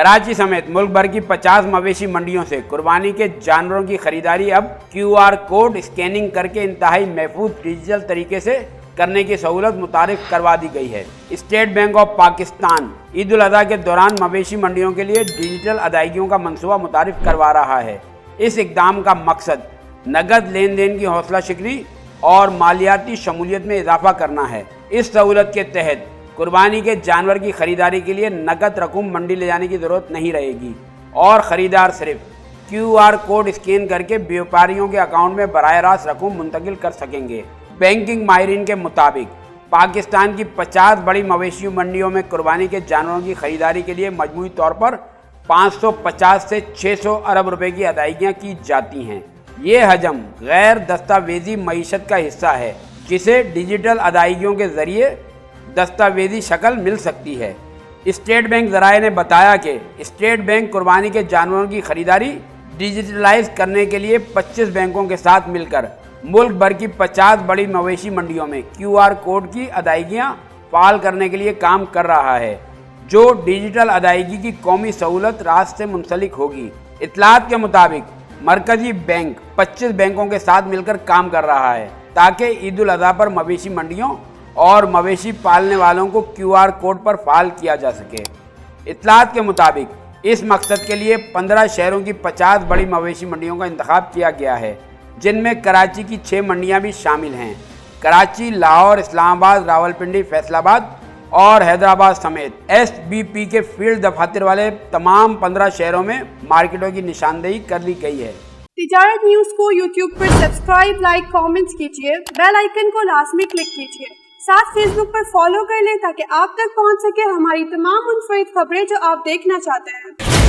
कराची समेत मुल्क भर की 50 मवेशी मंडियों से कुर्बानी के जानवरों की खरीदारी अब QR कोड स्कैनिंग करके इंतहाई महफूज डिजिटल तरीके से करने की सहूलत मुतारिफ करवा दी गई है। State Bank of Pakistan Eid ul Azha के दौरान मवेशी मंडियों के लिए डिजिटल अदायगियों का मंसूबा मुतारिफ करवा रहा है। इस इकदाम का मकसद नगद लेन देन की हौसला शिकनी और मालियाती शमूलियत में इजाफा करना है। इस सहूलत के तहत कुर्बानी के जानवर की खरीदारी के लिए नकद रकूम मंडी ले जाने की ज़रूरत नहीं रहेगी और ख़रीदार सिर्फ QR कोड स्कैन करके व्यापारियों के अकाउंट में बराह रास्त रकूम मुंतकिल कर सकेंगे। बैंकिंग माहिरीन के मुताबिक पाकिस्तान की 50 बड़ी मवेशी मंडियों में कुर्बानी के जानवरों की खरीदारी के लिए मजमूई तौर पर 550 से 600 अरब रुपए की अदायगियाँ की जाती हैं। ये हजम गैर दस्तावेजी मईशत का हिस्सा है जिसे डिजिटल अदायगियों के ज़रिए दस्तावेजी शक्ल मिल सकती है। स्टेट बैंक ज़राए ने बताया कि स्टेट बैंक कुर्बानी के जानवरों की खरीदारी डिजिटलाइज करने के लिए 25 बैंकों के साथ मिलकर मुल्क भर की 50 बड़ी मवेशी मंडियों में QR कोड की अदायगियाँ फाल करने के लिए काम कर रहा है, जो डिजिटल अदायगी की कौमी सहूलत रास्त से मुंसलिक होगी। इत्तलात के मुताबिक मरकजी बैंक 25 बैंकों के साथ मिलकर काम कर रहा है ताकि ईद उल अजहा पर मवेशी मंडियों और मवेशी पालने वालों को QR कोड पर फाल किया जा सके। इत्तलात के मुताबिक इस मकसद के लिए 15 शहरों की 50 बड़ी मवेशी मंडियों का इंतखाब किया गया है, जिनमें कराची की 6 मंडियां भी शामिल हैं। कराची, लाहौर, इस्लामाबाद, रावलपिंडी, फैसलाबाद और हैदराबाद समेत SBP के फील्ड दफातर वाले तमाम 15 शहरों में मार्केटों की निशानदेही कर ली गई है। तिजारत न्यूज़ को YouTube पर सब्सक्राइब, लाइक, कमेंट्स कीजिए। बेल आइकन को लाजमी क्लिक कीजिए। साथ फेसबुक पर फॉलो कर लें ताकि आप तक पहुंच सके हमारी तमाम मुनफरिद खबरें जो आप देखना चाहते हैं।